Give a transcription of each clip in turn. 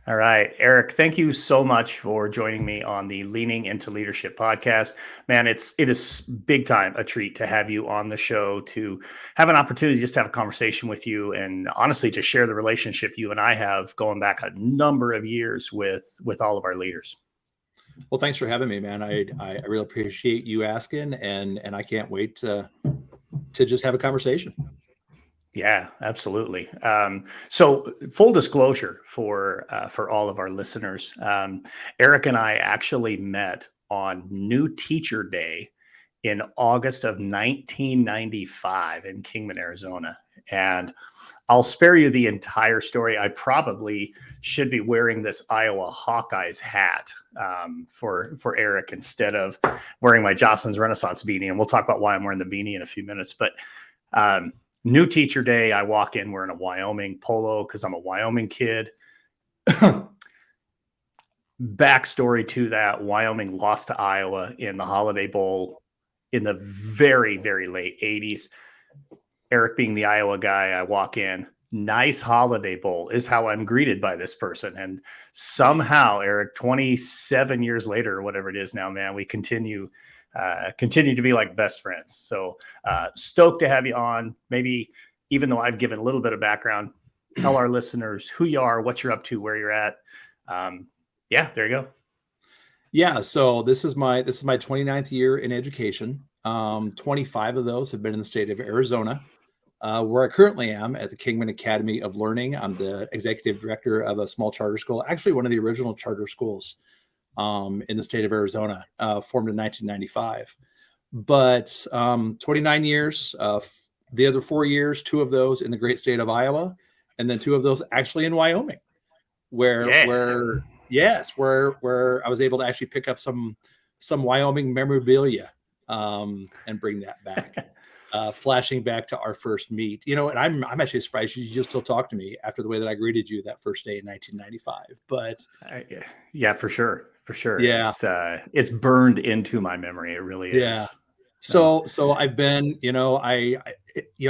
All right, Eric, thank you so much for joining me on the Leaning into Leadership podcast. Man, it is big time a treat to have you on the show, to have an opportunity just to have a conversation with you, and honestly to share the relationship you and I have going back a number of years with all of our leaders. Well, thanks for having me, man. I really appreciate you asking, and I can't wait to just have a conversation. Yeah, absolutely. So, full disclosure for all of our listeners, Eric and I actually met on New Teacher Day in August of 1995 in Kingman, Arizona, and I'll spare you the entire story. I probably should be wearing this Iowa Hawkeyes hat for Eric instead of wearing my Jocelyn's Renaissance beanie, and we'll talk about why I'm wearing the beanie in a few minutes, but. Um, New Teacher Day, I walk in wearing a Wyoming polo because I'm a Wyoming kid. Backstory to that, Wyoming lost to Iowa in the Holiday Bowl in the very, very late 80s. Eric being the Iowa guy, I walk in. Nice Holiday Bowl is how I'm greeted by this person. And somehow, Eric, 27 years later, or whatever it is now, man, we continue to be like best friends. So stoked to have you on. Maybe even though I've given a little bit of background, tell our listeners who you are, what you're up to, where you're at. Yeah, there you go. Yeah, so this is my 29th year in education. 25 of those have been in the state of Arizona, where I currently am at the Kingman Academy of Learning. I'm the executive director of a small charter school, actually one of the original charter schools in the state of Arizona, formed in 1995. But 29 years, the other 4 years, 2 of those in the great state of Iowa, and then 2 of those actually in Wyoming, where I was able to actually pick up some Wyoming memorabilia and bring that back. Flashing back to our first meet, and I'm actually surprised you still talk to me after the way that I greeted you that first day in 1995. But yeah, for sure. Yeah, It's burned into my memory. It really yeah. is. So I've been, I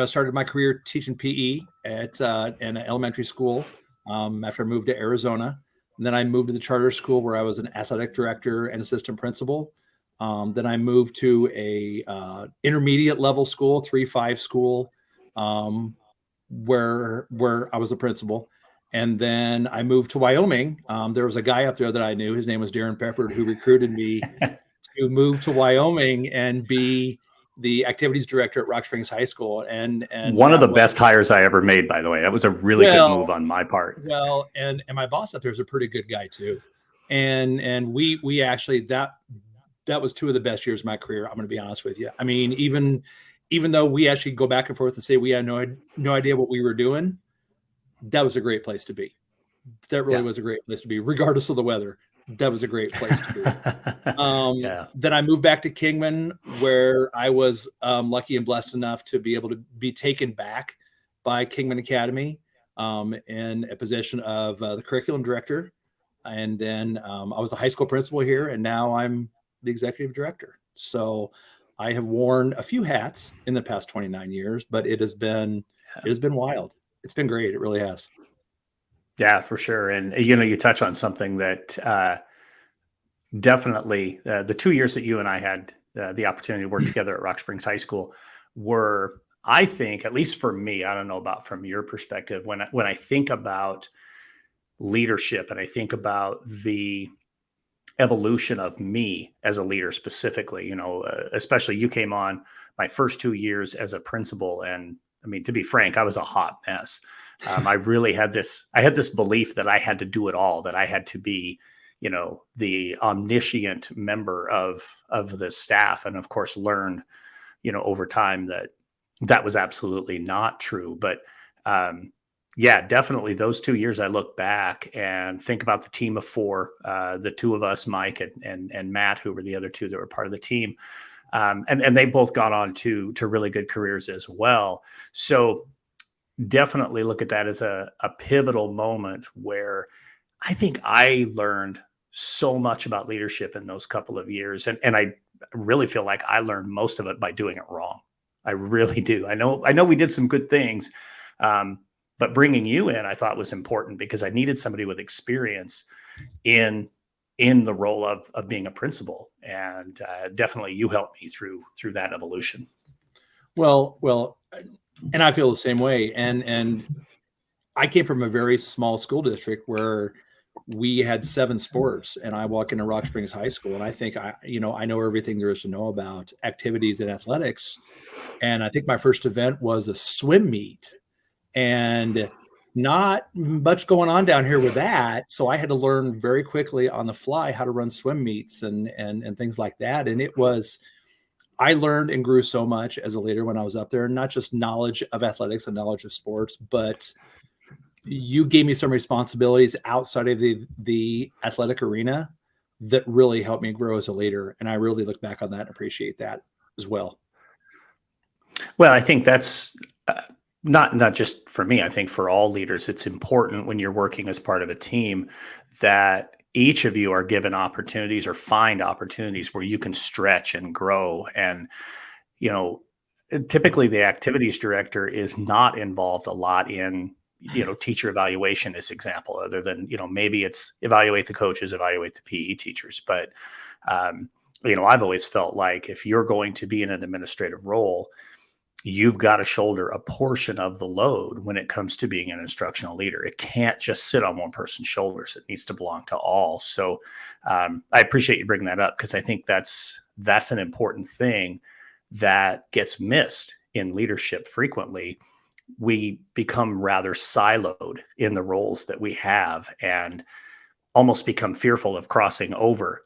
started my career teaching PE at in an elementary school after I moved to Arizona. And then I moved to the charter school where I was an athletic director and assistant principal. Then I moved to a intermediate level school, 3-5 school, where I was the principal. And then I moved to Wyoming. There was a guy up there that I knew. His name was Darren Peppard, who recruited me to move to Wyoming and be the activities director at Rock Springs High School. And one of the best hires I ever made, by the way. That was a really good move on my part. Well, and my boss up there is a pretty good guy too. And we actually, that was 2 of the best years of my career. I'm going to be honest with you. I mean, even though we actually go back and forth and say we had no idea what we were doing, that was a great place to be. That really was a great place to be, regardless of the weather. That was a great place to be. Then I moved back to Kingman, where I was lucky and blessed enough to be able to be taken back by Kingman Academy in a position of the curriculum director. And then I was a high school principal here, and now I'm the executive director. So I have worn a few hats in the past 29 years, but it has been wild. It's been great. It really has. Yeah, for sure. And, you touch on something that definitely the 2 years that you and I had the opportunity to work together at Rock Springs High School were, I think, at least for me, I don't know about from your perspective, when I think about leadership and I think about the evolution of me as a leader specifically, especially you came on my first 2 years as a principal. And I mean, to be frank, I was a hot mess. I really had this belief that I had to do it all, that I had to be, the omniscient member of the staff. And of course, learned, over time that was absolutely not true. But yeah, definitely those 2 years, I look back and think about the team of 4, the 2 of us, Mike and Matt, who were the other 2 that were part of the team. And they both got on to really good careers as well. So definitely look at that as a pivotal moment where I think I learned so much about leadership in those couple of years. And I really feel like I learned most of it by doing it wrong. I really do. I know we did some good things. But But bringing you in, I thought was important because I needed somebody with experience in the role of being a principal, and definitely you helped me through that evolution. Well, and I feel the same way. And I came from a very small school district where we had 7 sports, and I walk into Rock Springs High School, and I think I know everything there is to know about activities and athletics. And I think my first event was a swim meet, and not much going on down here with that. So I had to learn very quickly on the fly how to run swim meets and things like that. And I learned and grew so much as a leader when I was up there, not just knowledge of athletics and knowledge of sports, but you gave me some responsibilities outside of the athletic arena that really helped me grow as a leader. And I really look back on that and appreciate that as well. Well, I think that's not just for me. I think for all leaders, it's important when you're working as part of a team that each of you are given opportunities or find opportunities where you can stretch and grow. And, typically the activities director is not involved a lot in, teacher evaluation as example, other than, maybe it's evaluate the coaches, evaluate the PE teachers. But, I've always felt like if you're going to be in an administrative role, you've got to shoulder a portion of the load when it comes to being an instructional leader. It can't just sit on one person's shoulders. It needs to belong to all. So I appreciate you bringing that up, because I think that's an important thing that gets missed in leadership frequently. We become rather siloed in the roles that we have and almost become fearful of crossing over,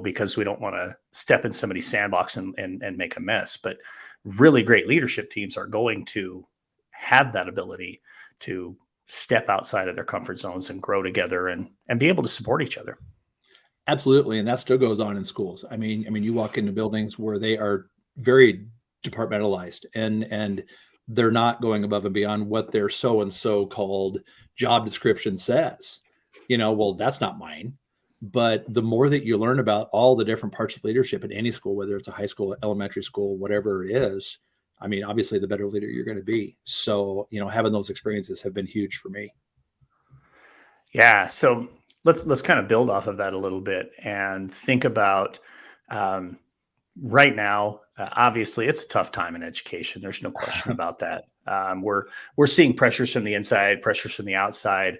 because we don't want to step in somebody's sandbox and make a mess. But really great leadership teams are going to have that ability to step outside of their comfort zones and grow together and be able to support each other. Absolutely. And that still goes on in schools. I mean, you walk into buildings where they are very departmentalized and they're not going above and beyond what their so-and-so called job description says. Well, that's not mine. But the more that you learn about all the different parts of leadership in any school, whether it's a high school, elementary school, whatever it is, I mean, obviously the better leader you're going to be. So, having those experiences have been huge for me. Yeah. So let's kind of build off of that a little bit and think about right now. Obviously, it's a tough time in education. There's no question about that. We're seeing pressures from the inside, pressures from the outside,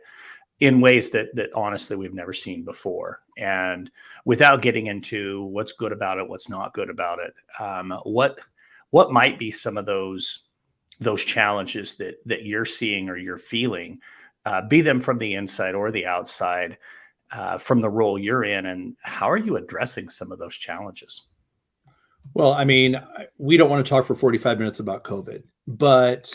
in ways that honestly we've never seen before. And without getting into what's good about it, what's not good about it, what might be some of those challenges that you're seeing or you're feeling, be them from the inside or the outside, from the role you're in, and how are you addressing some of those challenges? Well, I mean, we don't want to talk for 45 minutes about COVID, but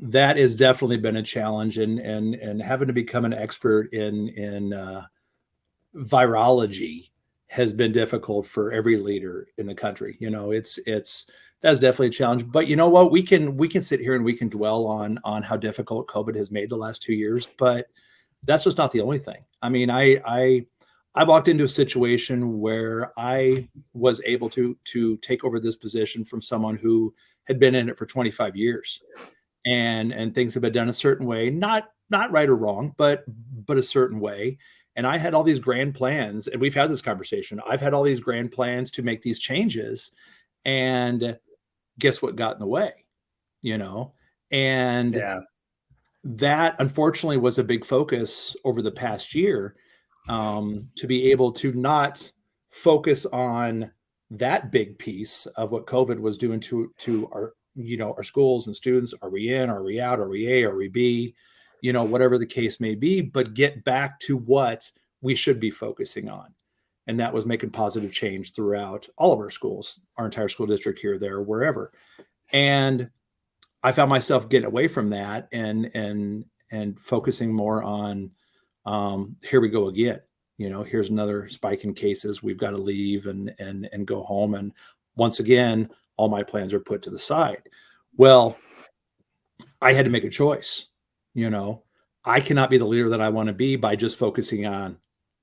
that has definitely been a challenge, and having to become an expert in virology has been difficult for every leader in the country. That's definitely a challenge. But you know what? We can sit here and we can dwell on how difficult COVID has made the last 2 years, but that's just not the only thing. I mean, I walked into a situation where I was able to take over this position from someone who had been in it for 25 years. And things have been done a certain way, not right or wrong, but a certain way. And I had all these grand plans, and we've had this conversation. I've had all these grand plans to make these changes, and guess what got in the way, And Yeah. that unfortunately was a big focus over the past year, to be able to not focus on that big piece of what COVID was doing to our schools and students. Are we in? Are we out? Are we A? Are we B? Whatever the case may be, but get back to what we should be focusing on. And that was making positive change throughout all of our schools, our entire school district here, there, wherever. And I found myself getting away from that and focusing more on, here we go again. Here's another spike in cases. We've got to leave and go home. And once again, all my plans are put to the side. Well, I had to make a choice. I cannot be the leader that I want to be by just focusing on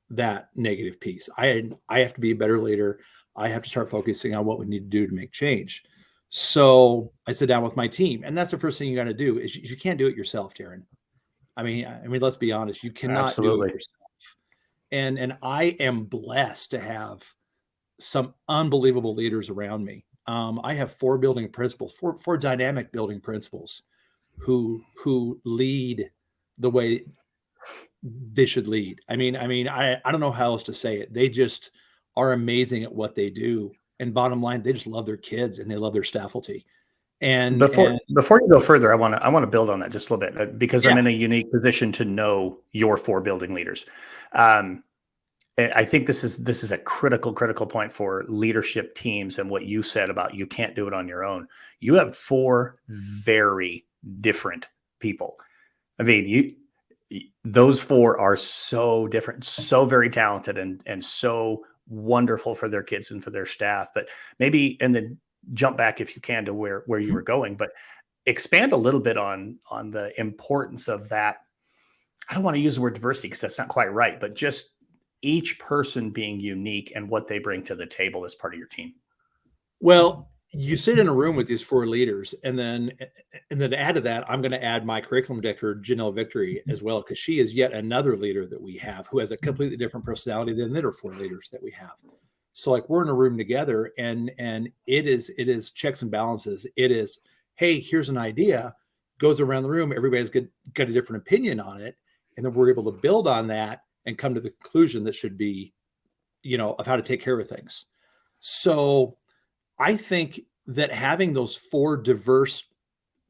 that negative piece. I have to be a better leader. I have to start focusing on what we need to do to make change. So I sit down with my team, and that's the first thing you got to do is you can't do it yourself, Darren. I mean, let's be honest. You cannot do it Absolutely. yourself. And I am blessed to have some unbelievable leaders around me. I have four building principals, four dynamic building principals who lead the way they should lead. I don't know how else to say it. They just are amazing at what they do. And bottom line, they just love their kids and they love their faculty. And Before you go further, I want to build on that just a little bit because I'm yeah, in a unique position to know your four building leaders. Um, I think this is a critical point for leadership teams and what you said about you can't do it on your own. You have four very different people. I mean, those four are so different, so very talented and so wonderful for their kids and for their staff. But maybe and then jump back if you can to where you were going, but expand a little bit on the importance of that. I don't want to use the word diversity because that's not quite right, but just each person being unique and what they bring to the table as part of your team. well, you sit in a room with these four leaders, and then to add to that, I'm going to add my curriculum director, Janelle Victory, as well, because she is yet another leader that we have who has a completely different personality than the other four leaders that we have. So like we're in a room together, and it is checks and balances. It is, hey, here's an idea, goes around the room, everybody's got a different opinion on it, and then we're able to build on that and come to the conclusion that should be, of how to take care of things. So I think that having those four diverse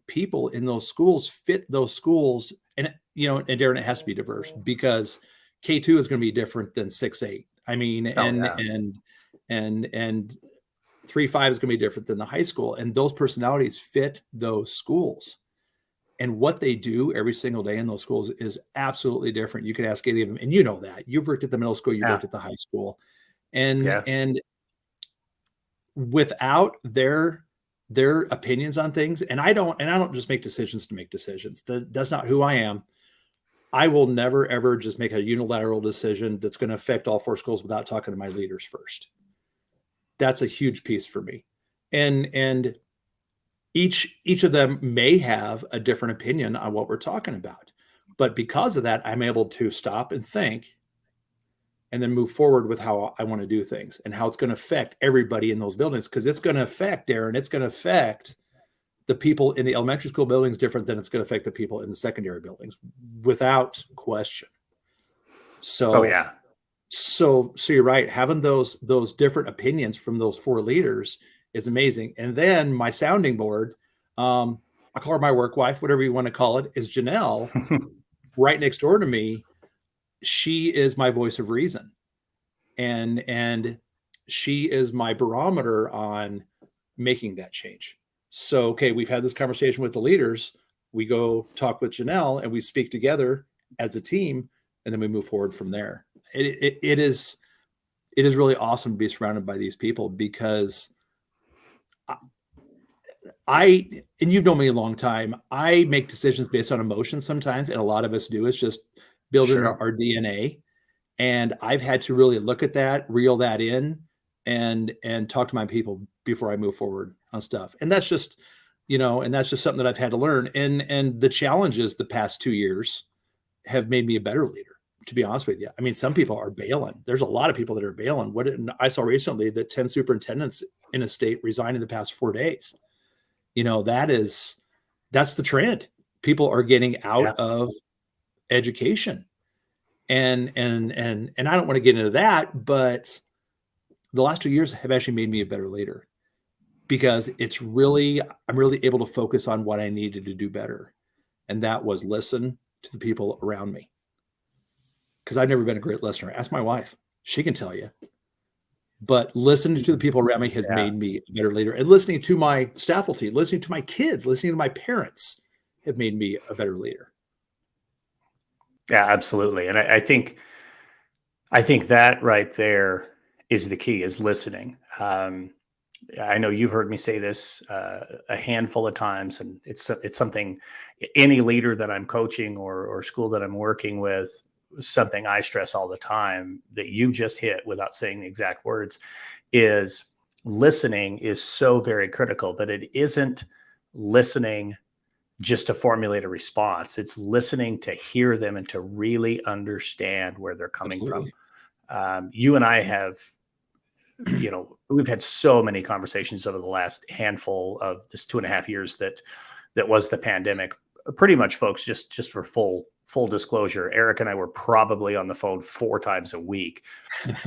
people in those schools fit those schools, and Darren, it has to be diverse because K2 is going to be different than 6-8. I mean, Oh and yeah. and 3-5 is going to be different than the high school, and those personalities fit those schools. And what they do every single day in those schools is absolutely different. You can ask any of them, and you know that you've worked at the middle school, you Yeah. worked at the high school, and Yeah. and without their opinions on things, and I don't just make decisions to make decisions. That's not who I am. I will never ever just make a unilateral decision that's going to affect all four schools without talking to my leaders first. That's a huge piece for me. And each of them may have a different opinion on what we're talking about. But because of that, I'm able to stop and think and then move forward with how I want to do things and how it's going to affect everybody in those buildings. Because it's going to affect, Darren, it's going to affect the people in the elementary school buildings different than it's going to affect the people in the secondary buildings, without question. Oh So yeah. so you're right. Having those different opinions from those four leaders is amazing. And then my sounding board, I call her my work wife, whatever you want to call it, is Janelle, right next door to me. She is my voice of reason, and she is my barometer on making that change. So okay, we've had this conversation with the leaders. We go talk with Janelle, and we speak together as a team, and then we move forward from there. It is really awesome to be surrounded by these people because and you've known me a long time, I make decisions based on emotions sometimes, and a lot of us do. It's just building Sure. our DNA. And I've had to really look at that, reel that in, and talk to my people before I move forward on stuff. And that's just, and that's just something that I've had to learn. And the challenges the past 2 years have made me a better leader, to be honest with you. I mean, some people are bailing. There's a lot of people that are bailing. I saw recently that 10 superintendents in a state resigned in the past 4 days. That's the trend. People are getting out Yeah. of education. And I don't want to get into that, but the last 2 years have actually made me a better leader because I'm really able to focus on what I needed to do better. And that was listen to the people around me. Because I've never been a great listener. Ask my wife. She can tell you. But listening to the people around me has Yeah. made me a better leader. And listening to my faculty, listening to my kids, listening to my parents have made me a better leader. Yeah, absolutely. And I think that right there is the key is listening. I know you've heard me say this a handful of times, and it's something any leader that I'm coaching or school that I'm working with, something I stress all the time that you just hit without saying the exact words is listening is so very critical, but it isn't listening just to formulate a response. It's listening to hear them and to really understand where they're coming Absolutely. from. You and I have, we've had so many conversations over the last handful of this 2.5 years that was the pandemic. Pretty much, folks, just for full disclosure, Eric and I were probably on the phone 4 times a week,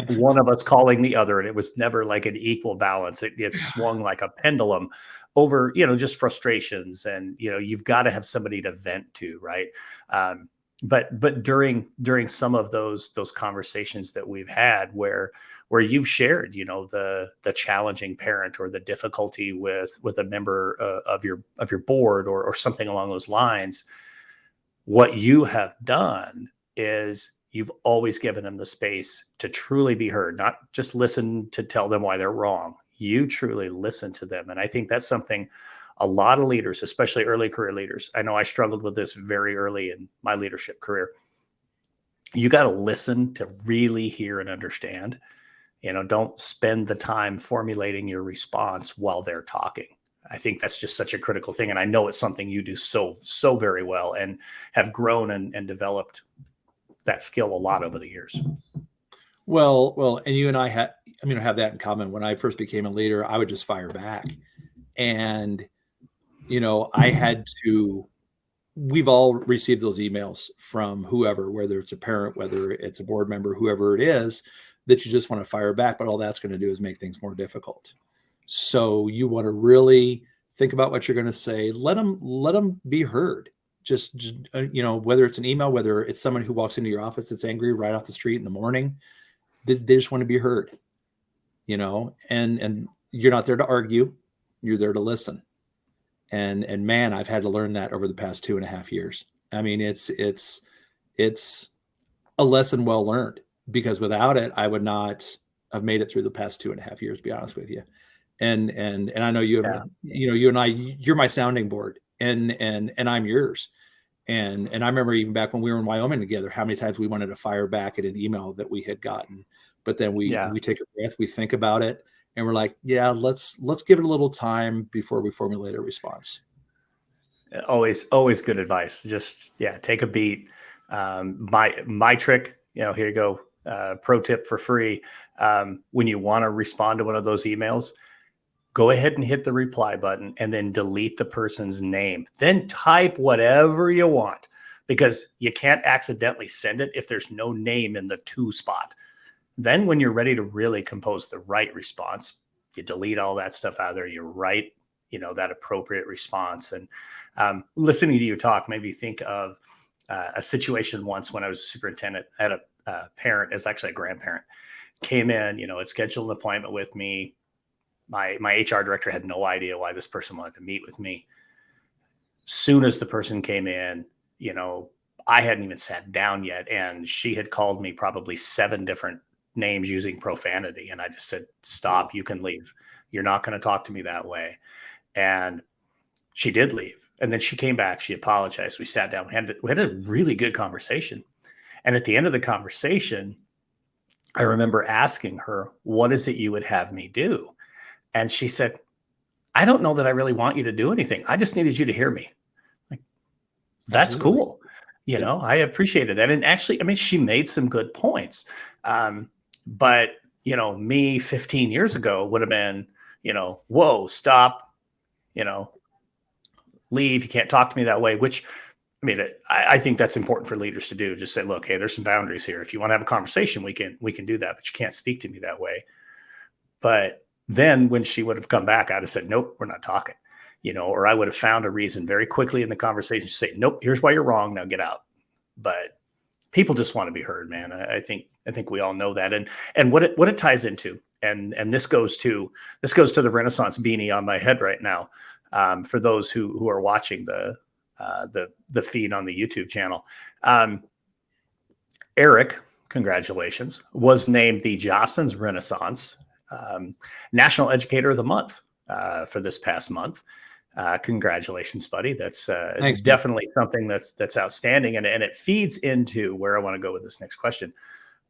one of us calling the other, and it was never like an equal balance. It swung like a pendulum over, just frustrations, and you've got to have somebody to vent to, right? But during some of those conversations that we've had, where you've shared, the challenging parent or the difficulty with a member of your board or something along those lines, what you have done is you've always given them the space to truly be heard, not just listen to tell them why they're wrong. You truly listen to them. And I think that's something a lot of leaders, especially early career leaders, I know I struggled with this very early in my leadership career. You got to listen to really hear and understand. Don't spend the time formulating your response while they're talking. I think that's just such a critical thing. And I know it's something you do so very well and have grown and developed that skill a lot over the years. Well, and you and I have that in common. When I first became a leader, I would just fire back. And, we've all received those emails from whoever, whether it's a parent, whether it's a board member, whoever it is, that you just want to fire back, but all that's going to do is make things more difficult. So you want to really think about what you're going to say. Let them be heard. Just whether it's an email, whether it's someone who walks into your office that's angry right off the street in the morning, they just want to be heard, and you're not there to argue. You're there to listen. And man, I've had to learn that over the past 2.5 years. I mean, it's a lesson well learned, because without it, I would not have made it through the past 2.5 years, to be honest with you. And I know you and I, you're my sounding board, and I'm yours. And I remember even back when we were in Wyoming together, how many times we wanted to fire back at an email that we had gotten, but then we take a breath, we think about it, and we're like, yeah, let's give it a little time before we formulate a response. Always good advice. Just, take a beat. My trick, here you go. Pro tip for free. When you want to respond to one of those emails, go ahead and hit the reply button and then delete the person's name. Then type whatever you want, because you can't accidentally send it if there's no name in the to spot. Then when you're ready to really compose the right response, you delete all that stuff out of there. You write, that appropriate response. And listening to you talk made me think of a situation once when I was a superintendent. I had a parent, as actually a grandparent, came in, had scheduled an appointment with me. My HR director had no idea why this person wanted to meet with me. Soon as the person came in, I hadn't even sat down yet, and she had called me probably 7 different names using profanity. And I just said, stop, you can leave. You're not going to talk to me that way. And she did leave. And then she came back. She apologized. We sat down. We had a really good conversation. And at the end of the conversation, I remember asking her, what is it you would have me do? And she said, I don't know that I really want you to do anything. I just needed you to hear me. Like, that's Absolutely. cool. I appreciated that. And actually, she made some good points. But, me 15 years ago would have been, whoa, stop, leave. You can't talk to me that way, which, I think that's important for leaders to do. Just say, look, hey, there's some boundaries here. If you want to have a conversation, we can do that, but you can't speak to me that way. But then when she would have come back, I'd have said, nope, we're not talking, or I would have found a reason very quickly in the conversation to say, nope, here's why you're wrong. Now get out. But people just want to be heard, man. I think we all know that. And what it ties into, and this goes to the Renaissance beanie on my head right now. For those who are watching the feed on the YouTube channel, Eric, congratulations, was named the Jocelyn's Renaissance National Educator of the Month for this past month. Congratulations, buddy. That's Thanks, definitely something that's outstanding. And it feeds into where I want to go with this next question,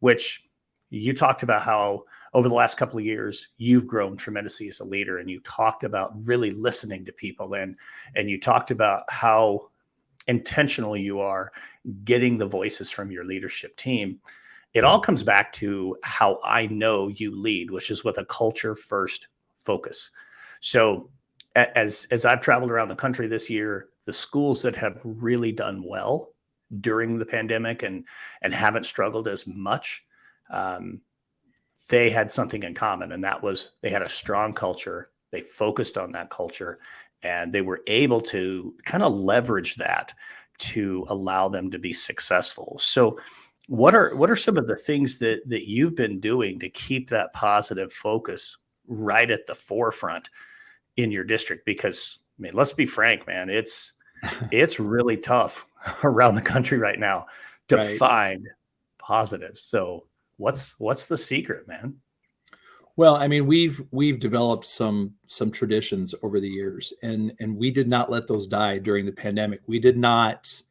which you talked about how over the last couple of years, you've grown tremendously as a leader, and you talked about really listening to people, and you talked about how intentional you are getting the voices from your leadership team. It all comes back to how I know you lead, which is with a culture first focus. So as I've traveled around the country this year, the schools that have really done well during the pandemic and haven't struggled as much, um, they had something in common, and that was they had a strong culture. They focused on that culture, and they were able to kind of leverage that to allow them to be successful. So, what are some of the things that you've been doing to keep that positive focus right at the forefront in your district? Because I mean, let's be frank, man, it's really tough around the country right now to Right. find positives. So what's the secret, man? Well, I mean, we've developed some traditions over the years, and we did not let those die during the pandemic. We did not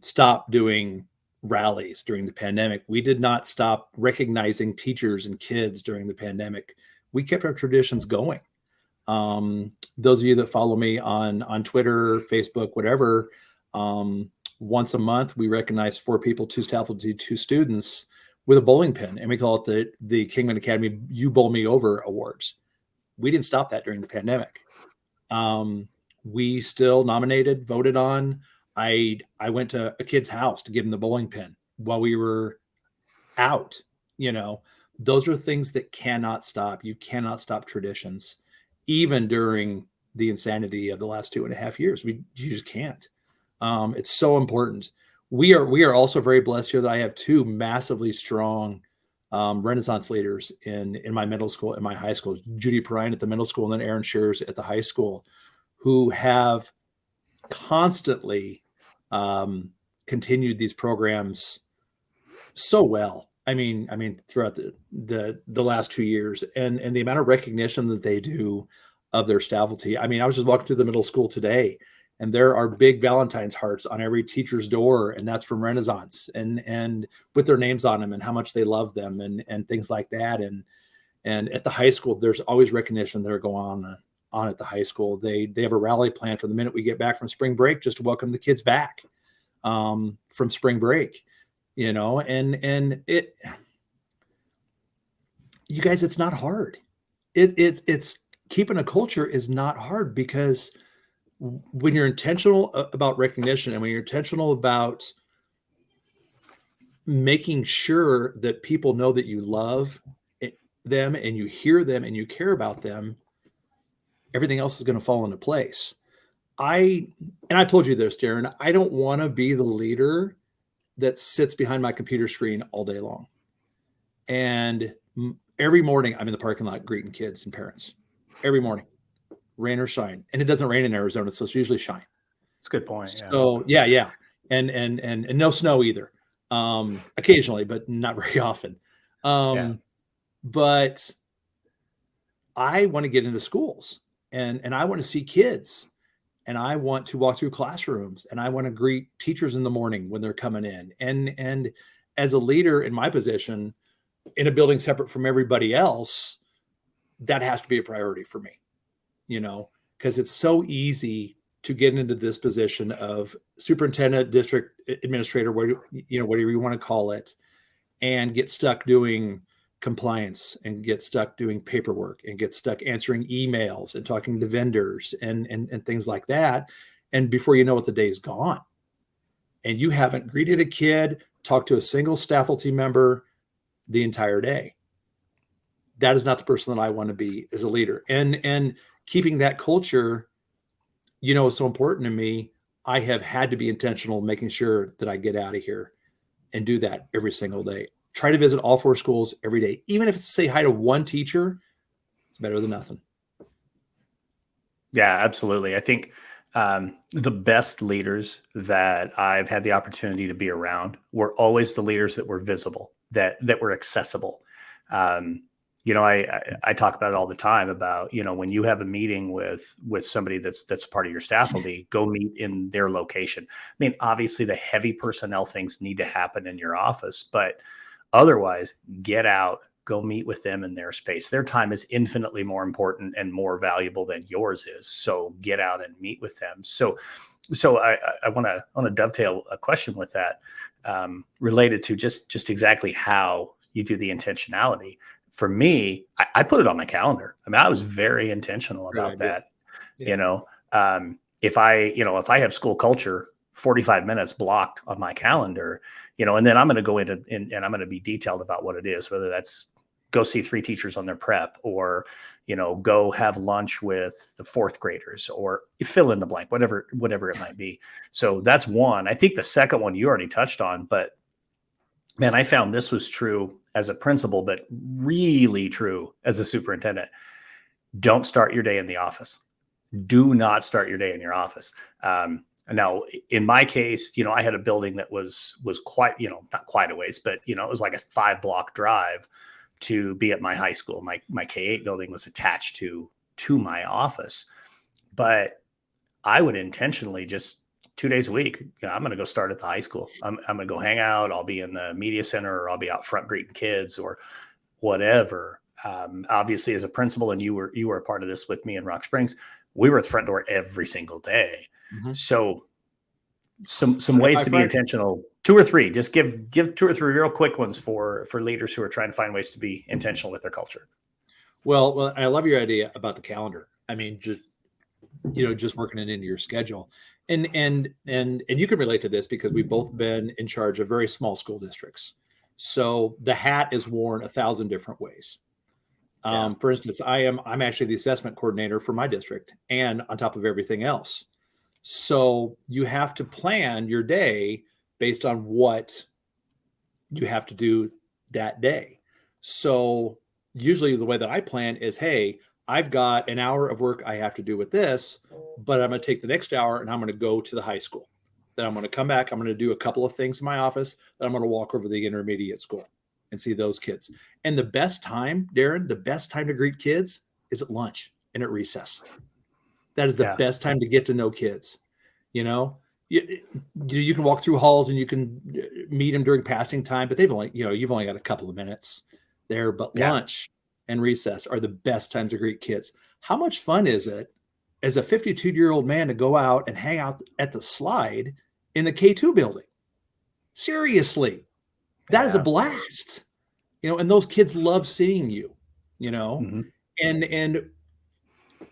stop doing rallies during the pandemic. We did not stop recognizing teachers and kids during the pandemic. We kept our traditions going. Those of you that follow me on Twitter, Facebook, whatever, once a month we recognize 4 people, 2 faculty, 2 students with a bowling pin, and we call it the Kingman Academy You Bowl Me Over Awards. We didn't stop that during the pandemic. We still nominated, voted on. I went to a kid's house to give him the bowling pin while we were out. You know, those are things that cannot stop. You cannot stop traditions, even during the insanity of the last 2.5 years. You just can't. It's so important. We are also very blessed here that I have 2 massively strong Renaissance leaders in my middle school and my high school, Judy Perrine at the middle school, and then Aaron Shears at the high school, who have constantly continued these programs so well. I mean, throughout the last 2 years, and the amount of recognition that they do of their faculty. I mean, I was just walking through the middle school today, and there are big Valentine's hearts on every teacher's door, and that's from Renaissance, and with their names on them and how much they love them and things like that. And at the high school, there's always recognition that are going on at the high school. They have a rally plan for the minute we get back from spring break, just to welcome the kids back from spring break. You know, and it, you guys, it's not hard. It's keeping a culture is not hard, because when you're intentional about recognition, and when you're intentional about making sure that people know that you love them and you hear them and you care about them, everything else is going to fall into place. I've told you this, Darren, I don't want to be the leader that sits behind my computer screen all day long. And every morning I'm in the parking lot greeting kids and parents every morning, rain or shine. And it doesn't rain in Arizona, so it's usually shine. That's a good point. So yeah. And no snow either. Occasionally, but not very often. But I want to get into schools, and I want to see kids, and I want to walk through classrooms, and I want to greet teachers in the morning when they're coming in. And as a leader in my position in a building separate from everybody else, that has to be a priority for me, you know, because it's so easy to get into this position of superintendent, district administrator, whatever you want to call it, and get stuck doing compliance, and get stuck doing paperwork, and get stuck answering emails and talking to vendors and things like that. And before you know it, the day's gone, and you haven't greeted a kid, talked to a single faculty member the entire day. That is not the person that I want to be as a leader. And keeping that culture, you know, is so important to me. I have had to be intentional, making sure that I get out of here and do that every single day. Try to visit all 4 schools every day. Even if it's to say hi to one teacher, it's better than nothing. Yeah, absolutely. I think the best leaders that I've had the opportunity to be around were always the leaders that were visible, that were accessible. You know, I talk about it all the time about, you know, when you have a meeting with somebody that's part of your faculty, go meet in their location. I mean, obviously the heavy personnel things need to happen in your office, but otherwise get out, go meet with them in their space. Their time is infinitely more important and more valuable than yours is. So get out and meet with them. So I want to dovetail a question with that, related to just exactly how you do the intentionality. For me, I put it on my calendar. I mean, I was very intentional about that. Yeah. You know, if I have school culture 45 minutes blocked on my calendar, and then I'm going to go in and I'm going to be detailed about what it is, whether that's go see 3 teachers on their prep, or, go have lunch with the 4th graders, or fill in the blank, whatever it might be. So that's one. I think the second one you already touched on, but man, I found this was true as a principal, but really true as a superintendent. Don't start your day in the office. Do not start your day in your office. Now, in my case, I had a building that was quite, not quite a ways, but, it was like a 5-block drive to be at my high school. My K-8 building was attached to my office, but I would intentionally just 2 days a week, I'm going to go start at the high school. I'm going to go hang out. I'll be in the media center, or I'll be out front greeting kids, or whatever. Obviously, as a principal, and you were a part of this with me in Rock Springs, we were at the front door every single day. Mm-hmm. So some ways to be intentional. 2 or 3, just give 2 or 3 real quick ones for leaders who are trying to find ways to be intentional with their culture. Well, I love your idea about the calendar. I mean, just working it into your schedule, and you can relate to this because we've both been in charge of very small school districts. So the hat is worn 1,000 different ways. For instance, I'm actually the assessment coordinator for my district, and on top of everything else. So you have to plan your day based on what you have to do that day. So usually the way that I plan is, hey, I've got an hour of work I have to do with this, but I'm going to take the next hour and I'm going to go to the high school. Then I'm going to come back. I'm going to do a couple of things in my office. Then I'm going to walk over to the intermediate school and see those kids. And the best time, Darren, to greet kids is at lunch and at recess. That is the best time to get to know kids. You can walk through halls and you can meet them during passing time, but you've only got a couple of minutes there. But lunch and recess are the best times to greet kids. How much fun is it as a 52-year-old man to go out and hang out at the slide in the K2 building? Seriously, that is a blast. And those kids love seeing you, mm-hmm. and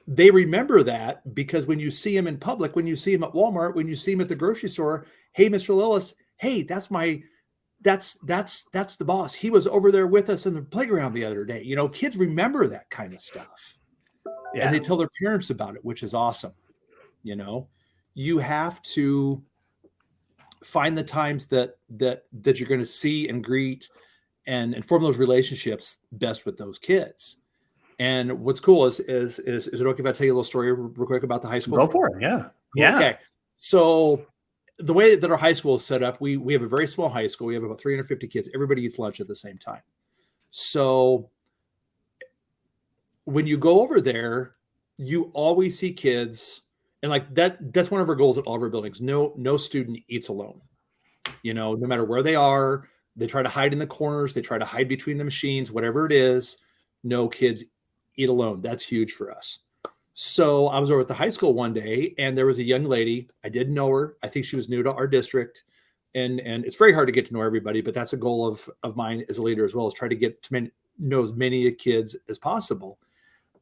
they remember that because when you see them in public, when you see them at Walmart, when you see them at the grocery store, hey, Mr. Lillis, hey, that's the boss. He was over there with us in the playground the other day. Kids remember that kind of stuff. Yeah. And they tell their parents about it, which is awesome. You have to find the times that you're going to see and greet and form those relationships best with those kids. And what's cool is it okay if I tell you a little story real quick about the high school? Go for it. Yeah. Yeah. Okay. So the way that our high school is set up, we have a very small high school. We have about 350 kids. Everybody eats lunch at the same time. So when you go over there, you always see kids, and like that's one of our goals at all of our buildings. No student eats alone. No matter where they are, they try to hide in the corners. They try to hide between the machines, whatever it is. No kids eat alone. That's huge for us. So I was over at the high school one day, and there was a young lady. I didn't know her. I think she was new to our district, and it's very hard to get to know everybody, but that's a goal of mine as a leader as well, is try to get to know as many kids as possible.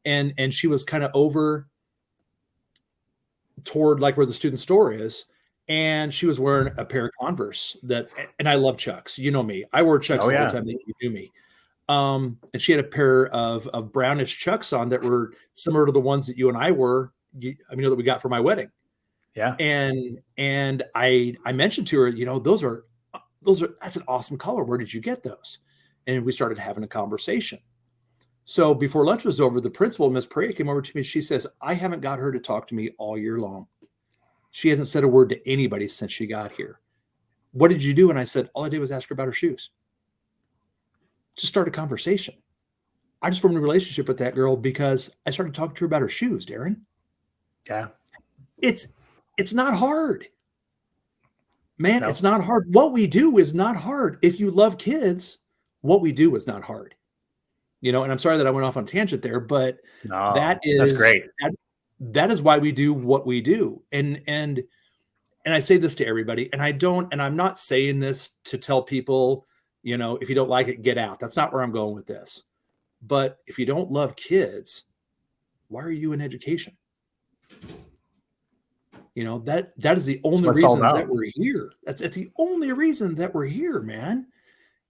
And she was kind of over toward like where the student store is, and she was wearing a pair of Converse and I love Chucks. You know me. I wore Chucks all the time that you knew me. And she had a pair of brownish Chucks on that were similar to the ones that you and I were, that we got for my wedding. Yeah. And I mentioned to her, that's an awesome color. Where did you get those? And we started having a conversation. So before lunch was over, the principal, Miss Perea, came over to me. She says, I haven't got her to talk to me all year long. She hasn't said a word to anybody since she got here. What did you do? And I said, all I did was ask her about her shoes. Just start a conversation. I just formed a relationship with that girl because I started talking to her about her shoes, Darren. Yeah. It's not hard. Man, no. It's not hard. What we do is not hard. If you love kids, what we do is not hard. and I'm sorry that I went off on a tangent there, but that No, that's is great. that is why we do what we do. And I say this to everybody, and I'm not saying this to tell people, if you don't like it, get out. That's not where I'm going with this. But if you don't love kids, why are you in education? That is the That's only what it's all reason that about. we're here. It's the only reason that we're here, man.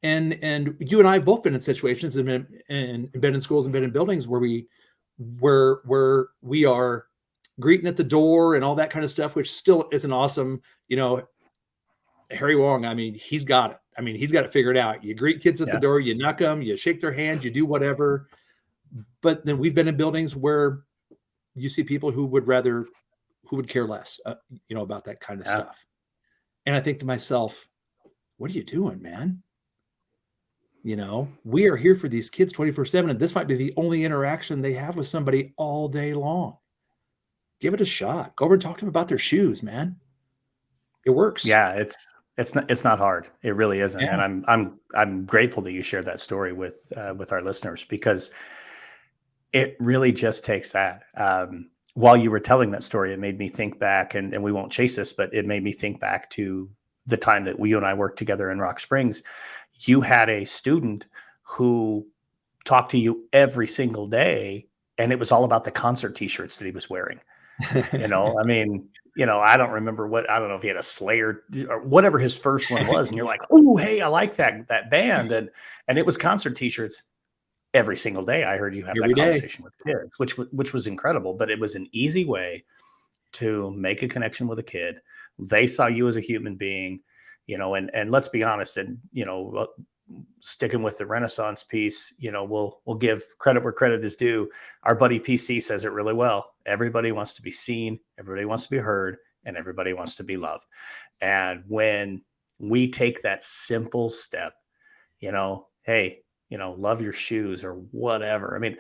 And you and I have both been in situations and been in schools and been in buildings where we are greeting at the door and all that kind of stuff, which still isn't awesome. Harry Wong, I mean, he's got it. I mean, he's got it figured out. You greet kids at the Yeah. door, you knock them, you shake their hands, you do whatever. But then we've been in buildings where you see people who would care less, about that kind of stuff. And I think to myself, what are you doing, man? We are here for these kids 24/7, and this might be the only interaction they have with somebody all day long. Give it a shot. Go over and talk to them about their shoes, man. It works. Yeah, it's not hard. It really isn't. Yeah. And I'm grateful that you shared that story with our listeners, because it really just takes that. While you were telling that story, it made me think back, and we won't chase this, but it made me think back to the time that you and I worked together in Rock Springs. You had a student who talked to you every single day, and it was all about the concert t-shirts that he was wearing. I mean, I don't know if he had a Slayer or whatever his first one was. And you're like, oh, hey, I like that band. And it was concert t-shirts every single day. I heard you have Every that day. conversation with kids, which was incredible, but it was an easy way to make a connection with a kid. They saw you as a human being, and let's be honest, and, sticking with the Renaissance piece, we'll give credit where credit is due. Our buddy PC says it really well. Everybody wants to be seen, everybody wants to be heard, and everybody wants to be loved. And when we take that simple step, hey, love your shoes or whatever. I mean,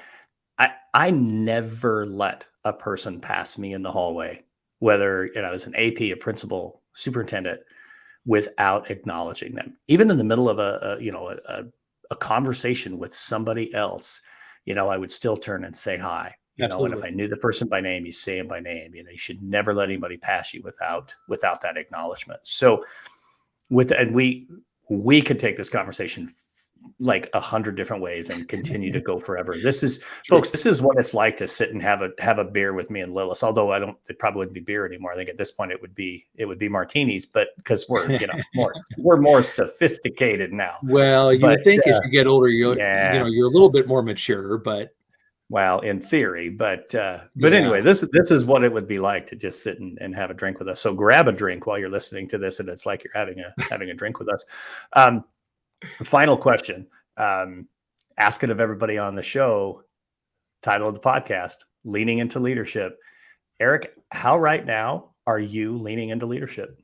I never let a person pass me in the hallway, whether it's an AP, a principal, superintendent, without acknowledging them, even in the middle of a conversation with somebody else. I would still turn and say hi. And Absolutely. if I knew the person by name, you say him by name. You should never let anybody pass you without that acknowledgement. So we could take this conversation like 100 different ways and continue to go forever. Folks, this is what it's like to sit and have a beer with me and Lillis. Although it probably wouldn't be beer anymore. I think at this point it would be martinis, but because we're more sophisticated now. Well, you would think as you get older, you're a little bit more mature, but well, in theory, but anyway, this is what it would be like to just sit and have a drink with us. So grab a drink while you're listening to this, and it's like you're having a drink with us. Final question. Ask it of everybody on the show. Title of the podcast, Leaning into Leadership. Eric, how right now are you leaning into leadership?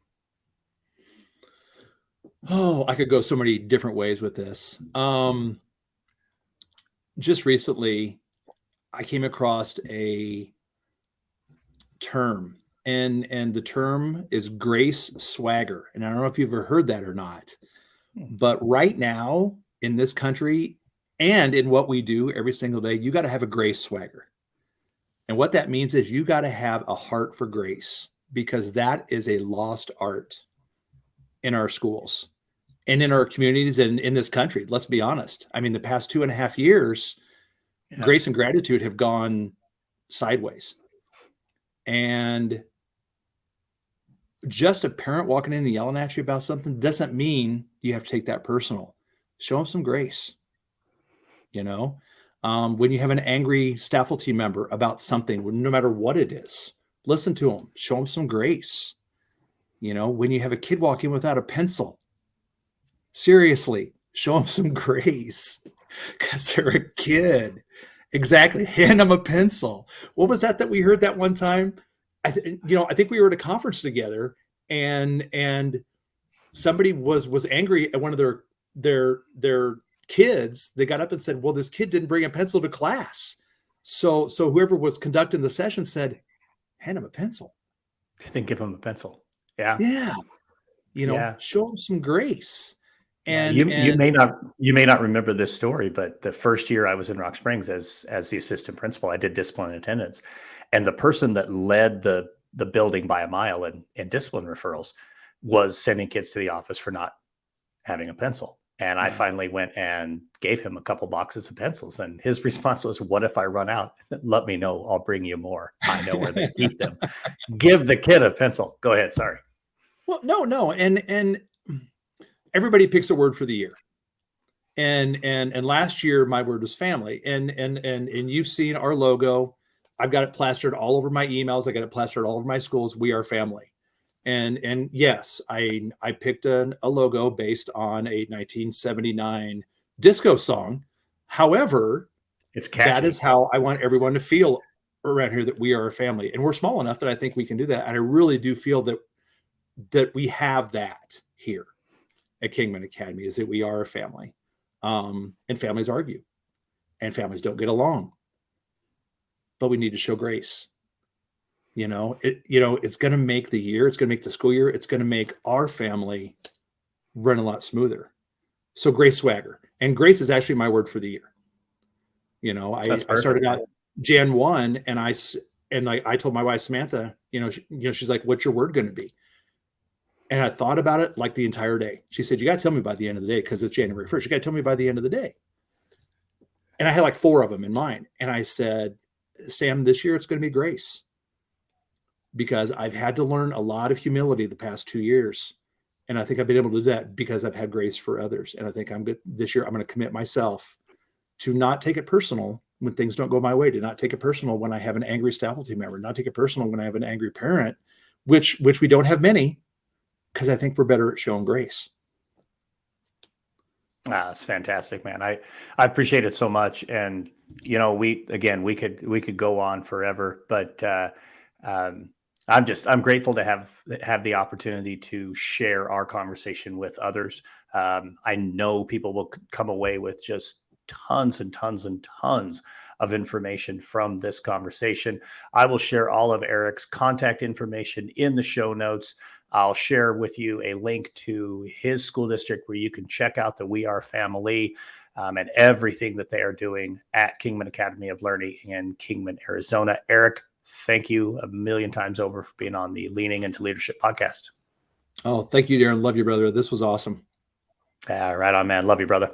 Oh, I could go so many different ways with this. Just recently, I came across a term, and the term is grace swagger. And I don't know if you've ever heard that or not. But right now in this country and in what we do every single day, you got to have a grace swagger. And what that means is you got to have a heart for grace, because that is a lost art in our schools and in our communities and in this country. Let's be honest. I mean, the past 2.5 years, grace and gratitude have gone sideways. And just a parent walking in and yelling at you about something doesn't mean you have to take that personal. Show them some grace. When you have an angry faculty member about something, no matter what it is, listen to them, show them some grace. When you have a kid walk in without a pencil, seriously, show them some grace, because they're a kid. Exactly. Hand them a pencil. What was that we heard that one time? I think we were at a conference together, and somebody was angry at one of their kids. They got up and said, well, this kid didn't bring a pencil to class. So whoever was conducting the session said, hand him a pencil. Then give him a pencil. Yeah. Yeah. Show him some grace. Yeah, And you may not remember this story, but the first year I was in Rock Springs as the assistant principal, I did discipline and attendance, and the person that led the building by a mile in discipline referrals was sending kids to the office for not having a pencil. And I wow. finally went and gave him a couple boxes of pencils, and his response was, "What if I run out? Let me know. I'll bring you more. I know where they keep them." Give the kid a pencil. Go ahead. Sorry. Well, no, and everybody picks a word for the year. And last year my word was family. And you've seen our logo. I've got it plastered all over my emails. I got it plastered all over my schools. We are family. And yes, I picked a logo based on a 1979 disco song. However, It's that catchy. is how I want everyone to feel around here, that we are a family. And we're small enough that I think we can do that. And I really do feel that we have that here at Kingman Academy, is that we are a family. And families argue and families don't get along, but we need to show grace. It's going to make the year, it's going to make the school year, it's going to make our family run a lot smoother. So grace swagger, and grace is actually my word for the year. I started out Jan 1, and I told my wife, Samantha, she's like, "What's your word going to be?" And I thought about it like the entire day. She said, "You got to tell me by the end of the day, because it's January 1st. You got to tell me by the end of the day." And I had like 4 of them in mind. And I said, "Sam, this year it's going to be grace, because I've had to learn a lot of humility the past 2 years. And I think I've been able to do that because I've had grace for others. And I think this year I'm going to commit myself to not take it personal when things don't go my way, to not take it personal when I have an angry faculty member, not take it personal when I have an angry parent, which we don't have many, because I think we're better at showing grace." It's fantastic, man. I appreciate it so much. And, we could go on forever, but, I'm grateful to have the opportunity to share our conversation with others. I know people will come away with just tons and tons and tons of information from this conversation. I will share all of Eric's contact information in the show notes. I'll share with you a link to his school district where you can check out the We Are Family and everything that they are doing at Kingman Academy of Learning in Kingman, Arizona. Eric, thank you a million times over for being on the Leaning into Leadership podcast. Oh, thank you, Darren. Love you, brother. This was awesome. Right on, man. Love you, brother.